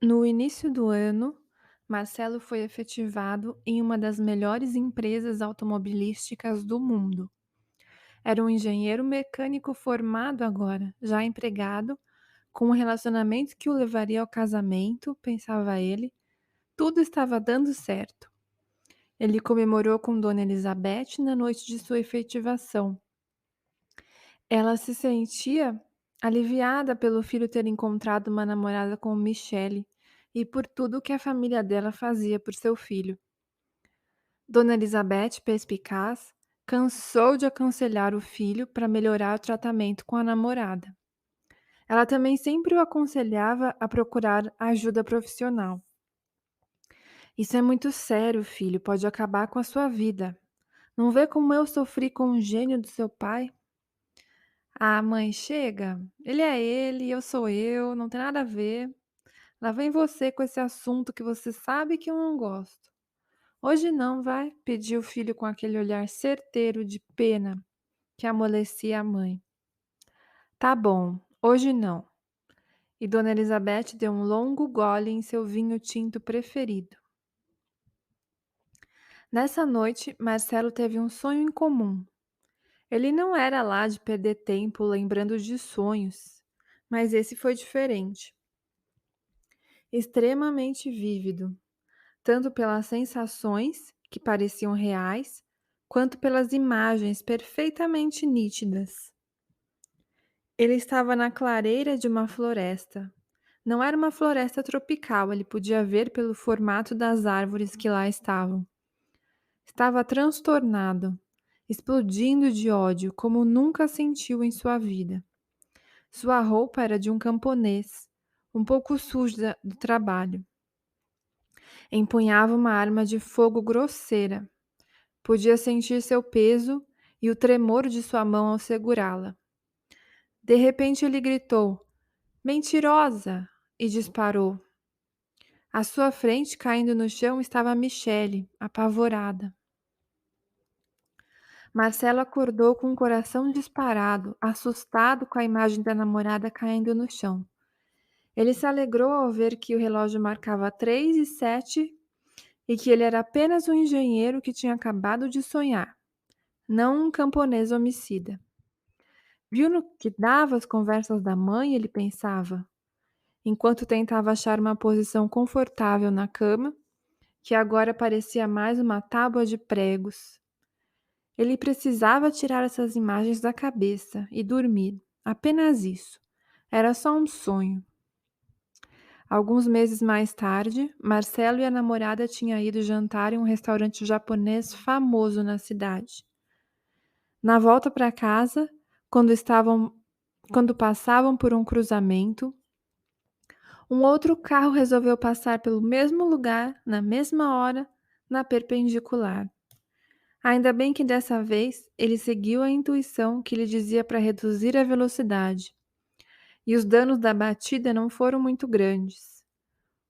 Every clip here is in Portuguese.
No início do ano, Marcelo foi efetivado em uma das melhores empresas automobilísticas do mundo. Era um engenheiro mecânico formado agora, já empregado, com um relacionamento que o levaria ao casamento, pensava ele. Tudo estava dando certo. Ele comemorou com Dona Elizabeth na noite de sua efetivação. Ela se sentia aliviada pelo filho ter encontrado uma namorada como Michele e por tudo que a família dela fazia por seu filho. Dona Elizabeth, perspicaz, cansou de aconselhar o filho para melhorar o tratamento com a namorada. Ela também sempre o aconselhava a procurar ajuda profissional. Isso é muito sério, filho, pode acabar com a sua vida. Não vê como eu sofri com o gênio do seu pai? Ah, mãe, chega. Ele é ele, eu sou eu, não tem nada a ver. Lá vem você com esse assunto que você sabe que eu não gosto. Hoje não, vai? Pediu o filho com aquele olhar certeiro de pena que amolecia a mãe. Tá bom, hoje não. E Dona Elizabeth deu um longo gole em seu vinho tinto preferido. Nessa noite, Marcelo teve um sonho incomum. Ele não era lá de perder tempo lembrando de sonhos, mas esse foi diferente. Extremamente vívido, tanto pelas sensações, que pareciam reais, quanto pelas imagens perfeitamente nítidas. Ele estava na clareira de uma floresta. Não era uma floresta tropical, ele podia ver pelo formato das árvores que lá estavam. Estava transtornado, explodindo de ódio como nunca sentiu em sua vida. Sua roupa era de um camponês, um pouco suja do trabalho. Empunhava uma arma de fogo grosseira. Podia sentir seu peso e o tremor de sua mão ao segurá-la. De repente ele gritou: "Mentirosa!" e disparou. À sua frente, caindo no chão, estava Michele, apavorada. Marcelo acordou com o coração disparado, assustado com a imagem da namorada caindo no chão. Ele se alegrou ao ver que o relógio marcava 3h07 e que ele era apenas um engenheiro que tinha acabado de sonhar, não um camponês homicida. Viu no que dava as conversas da mãe, ele pensava, enquanto tentava achar uma posição confortável na cama, que agora parecia mais uma tábua de pregos. Ele precisava tirar essas imagens da cabeça e dormir. Apenas isso. Era só um sonho. Alguns meses mais tarde, Marcelo e a namorada tinham ido jantar em um restaurante japonês famoso na cidade. Na volta para casa, quando passavam por um cruzamento, um outro carro resolveu passar pelo mesmo lugar, na mesma hora, na perpendicular. Ainda bem que dessa vez ele seguiu a intuição que lhe dizia para reduzir a velocidade, e os danos da batida não foram muito grandes.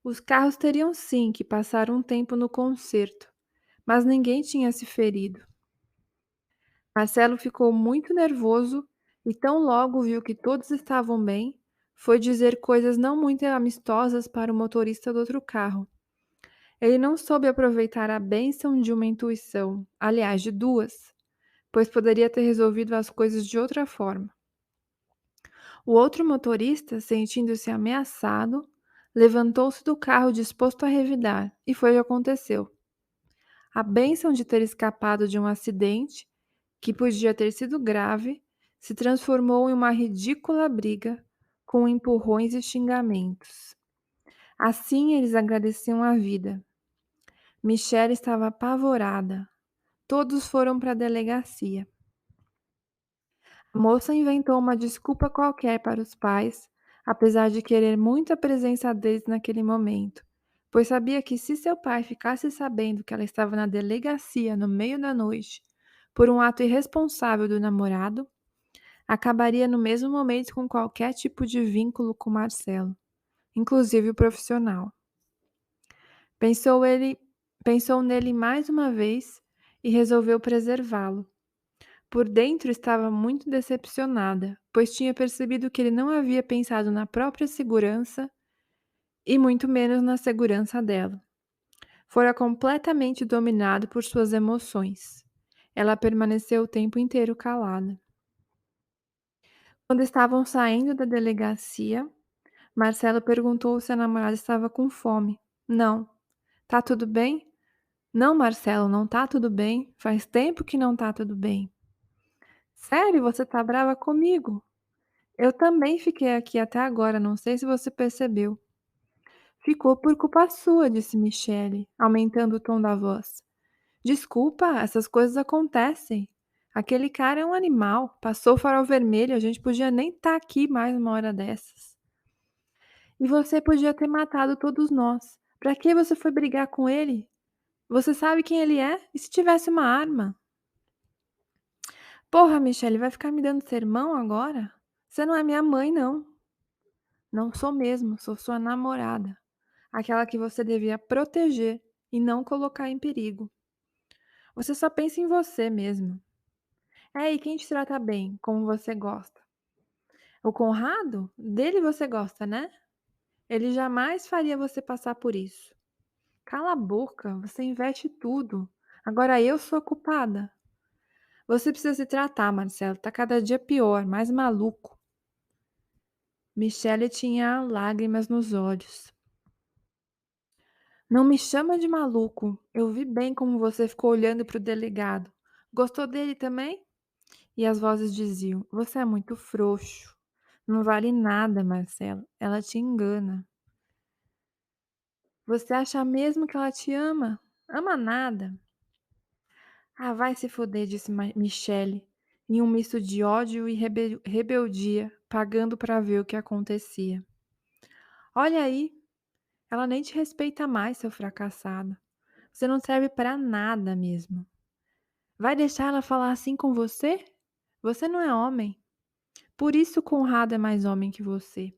Os carros teriam sim que passar um tempo no concerto, mas ninguém tinha se ferido. Marcelo ficou muito nervoso e tão logo viu que todos estavam bem, foi dizer coisas não muito amistosas para o motorista do outro carro. Ele não soube aproveitar a bênção de uma intuição, aliás, de duas, pois poderia ter resolvido as coisas de outra forma. O outro motorista, sentindo-se ameaçado, levantou-se do carro disposto a revidar, e foi o que aconteceu. A bênção de ter escapado de um acidente, que podia ter sido grave, se transformou em uma ridícula briga, com empurrões e xingamentos. Assim eles agradeciam a vida. Michelle estava apavorada. Todos foram para a delegacia. A moça inventou uma desculpa qualquer para os pais, apesar de querer muito a presença deles naquele momento, pois sabia que se seu pai ficasse sabendo que ela estava na delegacia no meio da noite, por um ato irresponsável do namorado, acabaria no mesmo momento com qualquer tipo de vínculo com Marcelo, inclusive o profissional. Pensou ele, pensou nele mais uma vez e resolveu preservá-lo. Por dentro estava muito decepcionada, pois tinha percebido que ele não havia pensado na própria segurança e muito menos na segurança dela. Fora completamente dominado por suas emoções. Ela permaneceu o tempo inteiro calada. Quando estavam saindo da delegacia, Marcelo perguntou se a namorada estava com fome. Não. Tá tudo bem? Não, Marcelo, não tá tudo bem. Faz tempo que não tá tudo bem. Sério, você tá brava comigo? Eu também fiquei aqui até agora, não sei se você percebeu. Ficou por culpa sua, disse Michele, aumentando o tom da voz. Desculpa, essas coisas acontecem. Aquele cara é um animal, passou o farol vermelho, a gente podia nem estar aqui mais uma hora dessas. E você podia ter matado todos nós. Pra que você foi brigar com ele? Você sabe quem ele é? E se tivesse uma arma? Porra, Michele, vai ficar me dando sermão agora? Você não é minha mãe, não. Não sou mesmo, sou sua namorada. Aquela que você devia proteger e não colocar em perigo. Você só pensa em você mesmo. É, e quem te trata bem, como você gosta? O Conrado? Dele você gosta, né? Ele jamais faria você passar por isso. Cala a boca, você investe tudo. Agora eu sou a culpada. Você precisa se tratar, Marcelo. Tá cada dia pior, mais maluco. Michele tinha lágrimas nos olhos. Não me chama de maluco. Eu vi bem como você ficou olhando para o delegado. Gostou dele também? E as vozes diziam: Você é muito frouxo. Não vale nada, Marcelo. Ela te engana. Você acha mesmo que ela te ama? Ama nada. Ah, vai se foder, disse Michele, em um misto de ódio e rebeldia, pagando para ver o que acontecia. Olha aí, ela nem te respeita mais, seu fracassado. Você não serve para nada mesmo. Vai deixar ela falar assim com você? Você não é homem. Por isso Conrado é mais homem que você.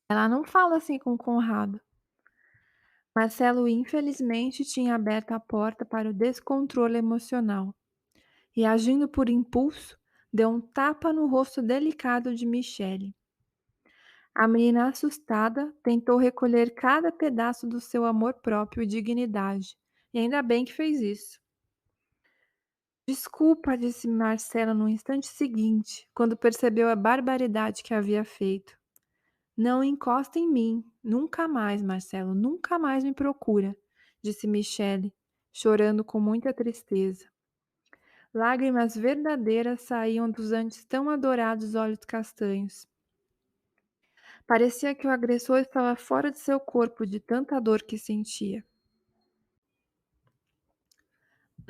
Ela não fala assim com Conrado. Marcelo, infelizmente, tinha aberto a porta para o descontrole emocional e, agindo por impulso, deu um tapa no rosto delicado de Michele. A menina, assustada, tentou recolher cada pedaço do seu amor próprio e dignidade, e ainda bem que fez isso. Desculpa, disse Marcelo no instante seguinte, quando percebeu a barbaridade que havia feito. Não encosta em mim, nunca mais, Marcelo, nunca mais me procura, disse Michele, chorando com muita tristeza. Lágrimas verdadeiras saíam dos antes tão adorados olhos castanhos. Parecia que o agressor estava fora de seu corpo de tanta dor que sentia.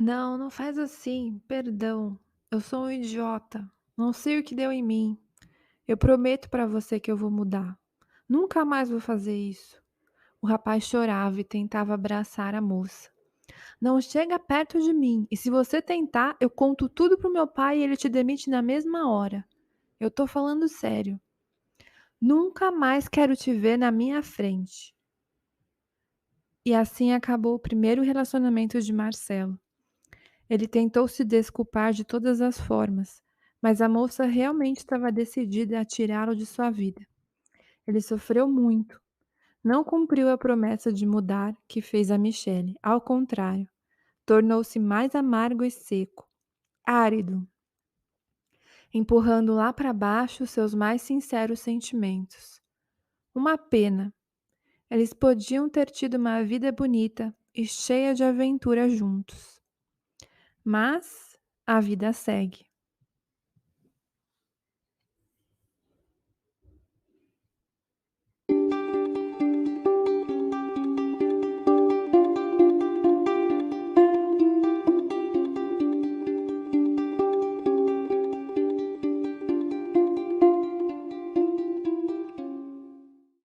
Não, não faz assim, perdão. Eu sou um idiota. Não sei o que deu em mim. Eu prometo para você que eu vou mudar. Nunca mais vou fazer isso. O rapaz chorava e tentava abraçar a moça. Não chega perto de mim, e se você tentar, eu conto tudo pro meu pai e ele te demite na mesma hora. Eu tô falando sério. Nunca mais quero te ver na minha frente. E assim acabou o primeiro relacionamento de Marcelo. Ele tentou se desculpar de todas as formas, mas a moça realmente estava decidida a tirá-lo de sua vida. Ele sofreu muito. Não cumpriu a promessa de mudar que fez a Michele. Ao contrário, tornou-se mais amargo e seco, árido, empurrando lá para baixo seus mais sinceros sentimentos. Uma pena. Eles podiam ter tido uma vida bonita e cheia de aventura juntos. Mas a vida segue.